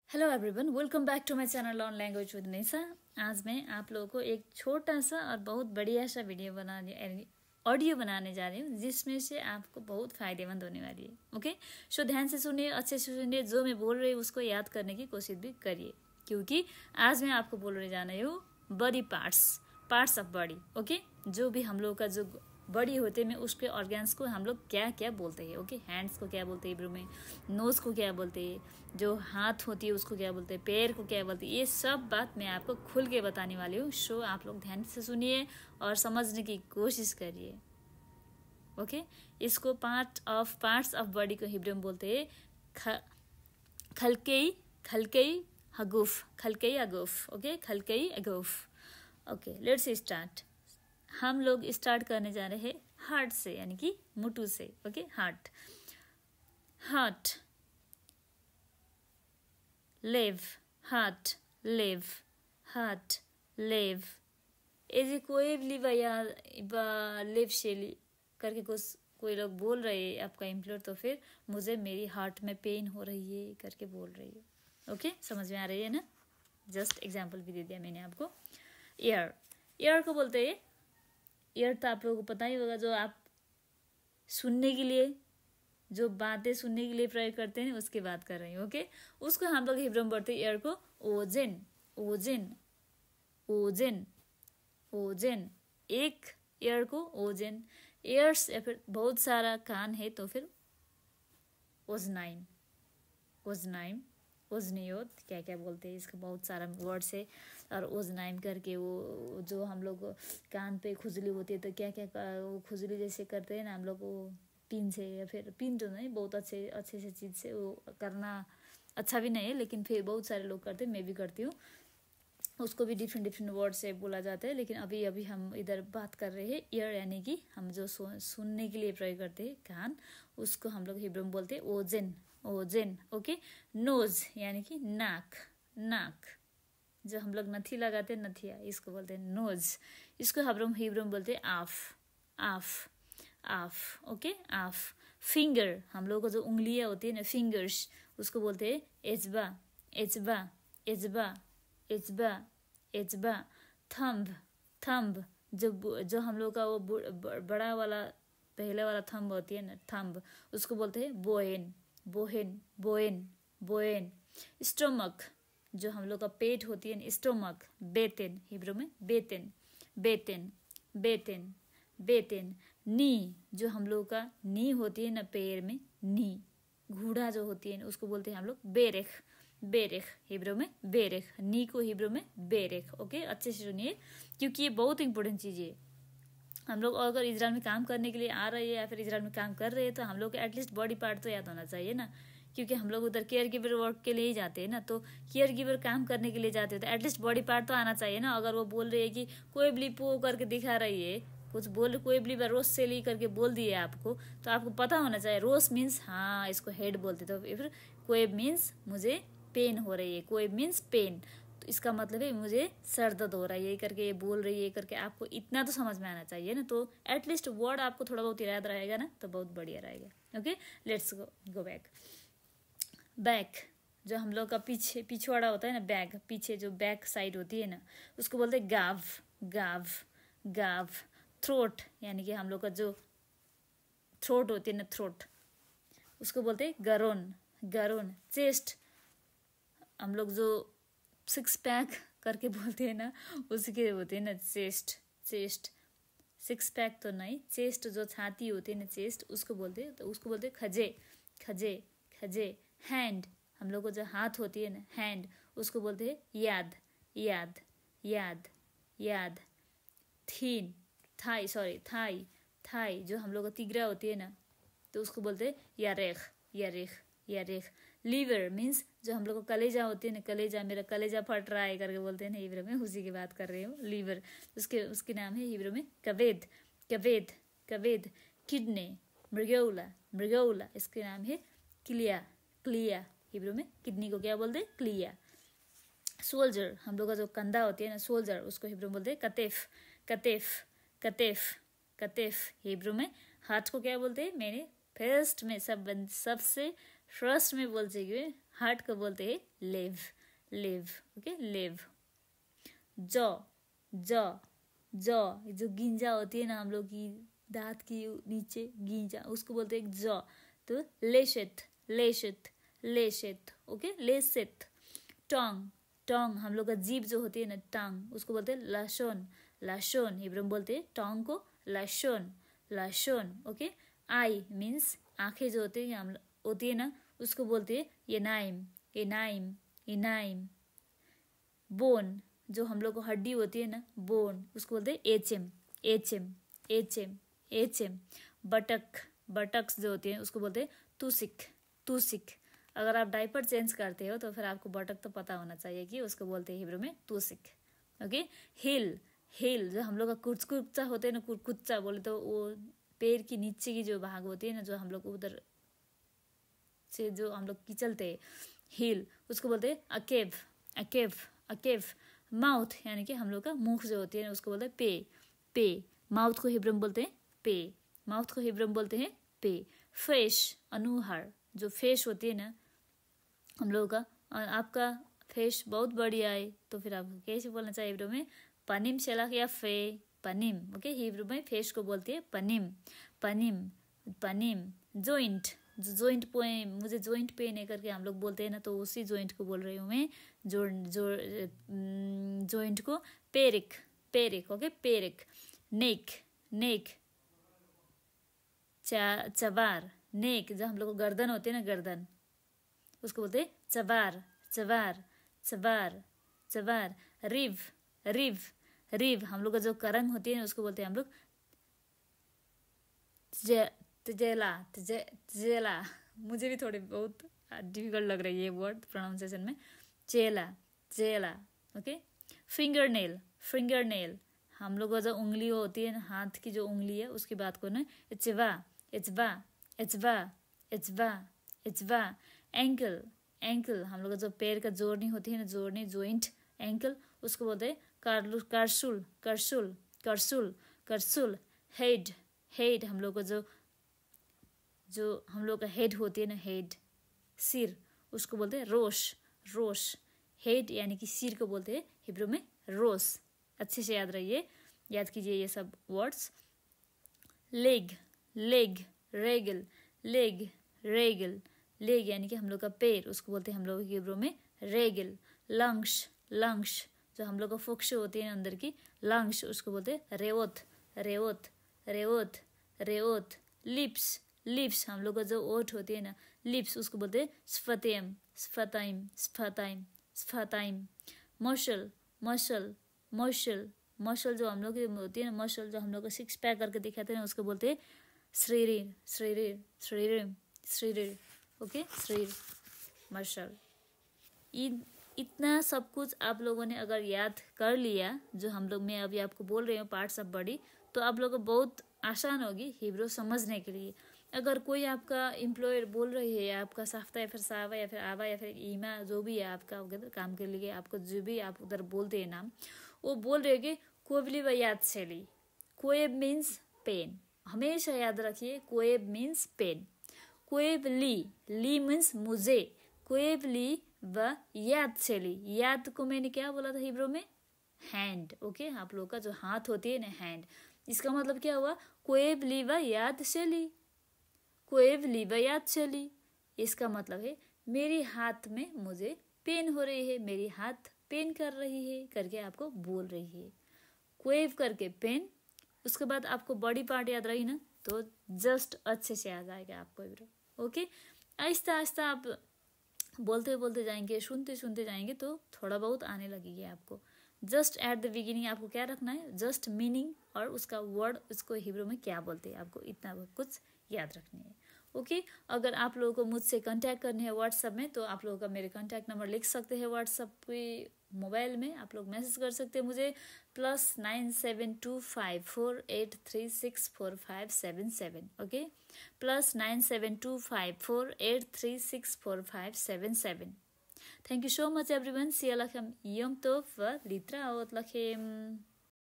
Hello everyone, welcome back to my channel learn language with Nisha. आज मैं आप लोगों को एक छोटा सा और बहुत बढ़िया सा ऑडियो बनाने जा रही हूँ, जिसमें से आपको बहुत फायदेमंद होने वाली है। ओके, सो ध्यान से सुनिए, अच्छे से सुनिए। जो मैं बोल रही हूँ उसको याद करने की कोशिश भी करिए, क्योंकि आज मैं आपको बोलने जा रही हूँ body parts of body. Okay, जो भी हम लोग का जो बॉडी होते हैं उसके ऑर्गन्स को हम लोग क्या क्या बोलते हैं। ओके, हैंड्स को क्या बोलते हैं हिब्रू में, नोज को क्या बोलते हैं, जो हाथ होती है उसको क्या बोलते हैं, पैर को क्या बोलते हैं, ये सब बात मैं आपको खुल के बताने वाली हूँ। सो आप लोग ध्यान से सुनिए और समझने की कोशिश करिए। ओके, इसको पार्ट्स ऑफ बॉडी को हिब्रू में बोलते हैं खलकई हगूफ। ओके, खलकई अगूफ। Okay, let's start. हम लोग स्टार्ट करने जा रहे हैं हार्ट से, यानी कि मुटु से। ओके, हार्ट लेव, हार्ट लेव। ऐसे कोई भी लेव शेली करके कोई लोग बोल रहे हैं आपका एम्प्लॉयर, तो फिर मुझे मेरी हार्ट में पेन हो रही है करके बोल रही है। ओके, समझ में आ रही है ना? जस्ट एग्जाम्पल भी दे दिया मैंने आपको। ईयर को बोलते हैं, ईयर तो आप लोगों को पता ही होगा, जो आप सुनने के लिए, जो बातें सुनने के लिए प्रयोग करते हैं उसकी बात कर रही हूँ। ओके, उसको हम लोग हिब्रू में बोलते हैं ईयर को ओजेन। एक ईयर को ओजेन, ईयर्स या फिर बहुत सारा कान है तो फिर ओजनियोत, क्या क्या बोलते हैं, इसका बहुत सारा वर्ड्स है। और ओजनाइम करके वो जो हम लोग कान पे खुजली होती है तो क्या क्या वो खुजली जैसे करते हैं ना हम लोग, वो पिन से, या फिर पिन तो नहीं, बहुत अच्छे से चीज़ से वो करना अच्छा भी नहीं है, लेकिन फिर बहुत सारे लोग करते हैं, मैं भी करती हूँ। उसको भी डिफरेंट वर्ड से बोला जाता है, लेकिन अभी हम इधर बात कर रहे हैं ईयर, यानी कि हम जो सुनने के लिए प्रयोग करते हैं कान, उसको हम लोग हिब्रू में बोलते हैं ओजेन। ओके, नोज यानी कि नाक, जो हम लोग नथी लगाते हैं, नथिया, इसको बोलते हैं नोज। इसको हिब्रू में बोलते हैं आफ। Okay, of. फिंगर, हम लोग को जो उंगलियां होती है ना, फिंगर्स, उसको बोलते हैं एजबा। थंब, जो हम लोग का वो बड़ा वाला पहले वाला थंब होती है ना, थंब, उसको बोलते हैं बोएन। स्टोमक, जो हम लोग का पेट होती है ना, स्टोमक, बेतेन, हिब्रू में बेतेन। नी, जो हम लोग का नी होती है ना पैर में, नी, घुड़ा जो होती है ना, उसको बोलते हैं हम लोग बेरेख, हिब्रू में बेरेख। नी को हिब्रू में बेरेख। ओके, अच्छे से सुनिए, क्योंकि ये बहुत इंपॉर्टेंट चीज़ है। हम लोग अगर इजराइल में काम करने के लिए आ रहे हैं या फिर इजराइल में काम कर रहे हैं, तो हम लोग को एटलीस्ट बॉडी पार्ट तो याद होना चाहिए ना, क्योंकि हम लोग उधर केयर गिवर वर्क के लिए ही जाते हैं ना, तो केयर गिवर काम करने के लिए जाते हैं तो एटलीस्ट बॉडी पार्ट तो आना चाहिए ना। अगर वो बोल रही है कि कोई भी पो करके दिखा रही है, कुछ बोल, कोई भी रोज सेली करके बोल दिए आपको, तो आपको पता होना चाहिए रोज मीन्स, हाँ, इसको हेड बोलते, तो फिर कोई मीन्स मुझे पेन हो रही है, कोई मीन्स पेन, तो इसका मतलब है मुझे सर दर्द हो रहा है, ये करके ये बोल रही है करके, आपको इतना तो समझ में आना चाहिए ना। तो एटलीस्ट वर्ड आपको थोड़ा बहुत याद रहेगा ना, तो बहुत बढ़िया रहेगा। ओके, लेट्स गो बैक, जो हम लोग का पिछवाड़ा होता है ना, बैक, पीछे जो बैक साइड होती है ना, उसको बोलते हैं गाव। थ्रोट, यानी कि हम लोग का जो थ्रोट होती है ना, थ्रोट, उसको बोलते हैं गरोन। चेस्ट, हम लोग जो 6 पैक करके बोलते हैं ना, उसके होते हैं ना चेस्ट। 6 पैक तो नहीं, चेस्ट जो छाती होती है ना, चेस्ट, उसको बोलते हैं, तो उसको बोलते हैं खजे। हैंड, हम लोग को जो हाथ होती है ना, हैंड, उसको बोलते हैं याद। थाई, जो हम लोग का तिगरा होती है ना, तो उसको बोलते हैं यारेख। लीवर मीन्स जो हम लोग को कलेजा होती है ना, कलेजा, मेरा कलेजा फट रहा है करके बोलते हैं ना हिब्रू में, उसी की बात कर रही हूँ। लीवर, उसके नाम है हिब्रू में कवेद। किडनी, मृगौला, इसके नाम है क्लिया, हिब्रू में किडनी को क्या बोलते हैं, क्लिया। सोल्जर, हम लोग का जो कंधा होती है ना, सोल्जर, उसको हिब्रू में बोलते हैं कतेफ। हिब्रू में हार्ट को क्या बोलते हैं, मैंने सबसे फर्स्ट में बोल चाहिए हार्ट को बोलते हैं लेव, लेव, ओके, लेव। जॉ, जॉ, जॉ, जो गिंजा होती है ना हम लोग की दांत की नीचे गिंजा, उसको बोलते हैं जॉ। तो लेशेत, लेशेत, लेशेत, ओके, लेशेत। टोंग, टोंग, हम लोग का जीभ जो होती है ना टंग, उसको बोलते हैं लाशोन, लाशोन, हिब्रू में बोलते हैं टोंग को लाशोन, लाशोन, ओके। आई मीन्स आंखें जो होती है ना उसको बोलते हैं येनाइम, येनाइम, येनाइम। बोन, जो हम लोग को हड्डी होती है ना बोन, उसको बोलते हैं HM, HM, HM, HM. बटक, buttocks जो होती है उसको बोलते हैं तुसिक, तुसिक। अगर आप डायपर चेंज करते हो तो फिर आपको बटक तो पता होना चाहिए कि उसको बोलते हैं हिब्रू में तुसिक, ओके। हिल, हिल, जो हम लोग का कुच्चा होते हैं ना, कुच्चा बोले तो वो पैर की नीचे की जो भाग होती है ना, जो हम लोग उधर से जो हम लोग किचलते हैं, हिल, उसको बोलते हैं अकेव, अकेव, अकेव। माउथ, यानी कि हम लोग का मुख जो होती है ना उसको बोलते हैं पे, पे। माउथ को हिब्रू में बोलते हैं पे, माउथ को हिब्रू में बोलते हैं पे। फेस, अनुहार, जो फेस होती है ना हम लोगों का, और आपका फेस बहुत बढ़िया है तो फिर आपको कैसे बोलना चाहिए हिब्रू में? पनिम शेलाक या फे, पनिम, ओके। हिब्रू में फेस को बोलते हैं पनिम, पनिम, पनिम। जॉइंट, जो जॉइंट पेन, मुझे जॉइंट पेन है करके हम लोग बोलते हैं ना, तो उसी जॉइंट को बोल रही हूँ मैं, जॉइंट को पेरिक, पेरिक, ओके, पेरिक। नेक, नेक, चबार, नेक, जो हम लोग को गर्दन होती है ना गर्दन, उसको बोलते हैं चबार, चबार, चबार, चबार। रिव, रिव, रिव, हम लोग का जो करंग होती है ना उसको बोलते हैं हम लोग तजेला, तजेला। मुझे भी थोड़ी बहुत डिफिकल्ट लग रही है वर्ड प्रोनाउंसिएशन में। चेला, चेला, okay. Finger nail, finger nail, हम लोग का जो उंगली होती है ना, हाथ की जो उंगली है उसकी बात को ना एचवा, एचवा, एचवा, एचवा, एचवा। एंकल, एंकल, हम लोग का जो पैर का जोड़नी होती है ना, जोड़नी, जॉइंट, एंकल, उसको बोलते हैं कारसुल, करसुल, करसुल, करसुल। हेड, हेड, हम लोग का जो हम लोग का हेड होती है ना, हेड, सिर, उसको बोलते हैं रोश, रोश। हेड यानी कि सिर को बोलते हैं हिब्रू में रोस। अच्छे से याद रहिए, याद कीजिए ये सब words. Leg, leg, regal, leg, regal, leg यानी कि हम लोग का पैर, उसको बोलते हैं हम लोग हिब्रू में रेगल। लंग्स, लंग्स, जो हम लोग का फुक्श होती है अंदर की, लंग्स, उसको बोलते हैं रेवोत, रेवोत, रेवोत, रेवोत। लिप्स, लिप्स, हम लोग का जो ओठ होती है ना, लिप्स, उसको बोलते हैं स्फतेम, स्फताइम, स्फताइम, स्फताइम। मसल, मसल, मसल, मसल, जो हम लोग की होती है ना मसल, जो हम लोग को सिक्स पैक करके दिखाते हैं उसको बोलते हैं शरीर, शरीर, शरीर, शरीर, ओके, शरीर, मसल। इतना सब कुछ आप लोगों ने अगर याद कर लिया, जो हम लोग मैं अभी आपको बोल रही हूँ पार्ट्स ऑफ बॉडी, तो आप लोगों को बहुत आसान होगी हिब्रू समझने के लिए। अगर कोई आपका एम्प्लॉयर बोल रही है, आपका साफ्ता या फिर सावा या फिर आवा या फिर ईमा, जो भी है आपका उधर काम के लिए, आपको जो भी आप उधर बोलते हैं नाम, वो बोल रहे कि कोबली व याद शैली, कोएब मीन्स पेन, हमेशा याद रखिए, कोएब मीन्स पेन। कोएब ली, ली मीन्स मुझे, कोएब ली व याद शैली, याद को मैंने क्या बोला था हिब्रू में? Hand, okay. आप लोग का जो हाथ होती है ना, हैंड, इसका मतलब क्या हुआ? कोएब ली व याद शैली, कोएब ली व याद शैली, इसका मतलब है मेरी हाथ में मुझे पेन हो रही है, मेरी हाथ पेन कर रही है करके आपको बोल रही है। कोएब करके पेन, उसके बाद आपको बॉडी पार्ट याद रही ना, तो जस्ट अच्छे से आ जाएगा आपको हिब्रू, ओके। आहिस्ता आहिस्ता आप बोलते बोलते जाएंगे, सुनते सुनते जाएंगे तो थोड़ा बहुत आने लगेगी आपको। जस्ट एट द बिगिनिंग आपको क्या रखना है? जस्ट मीनिंग और उसका वर्ड, उसको हिब्रू में क्या बोलते हैं, आपको इतना कुछ याद रखनी है, ओके। अगर आप लोगों को मुझसे कांटेक्ट करने है व्हाट्सएप में, तो आप लोगों का मेरे कांटेक्ट नंबर लिख सकते हैं व्हाट्सएप पे, मोबाइल में आप लोग मैसेज कर सकते हैं मुझे, +972548364577, okay, +972548364577। Thank you so much everyone. See you lachem yom tov, litra aot lachem.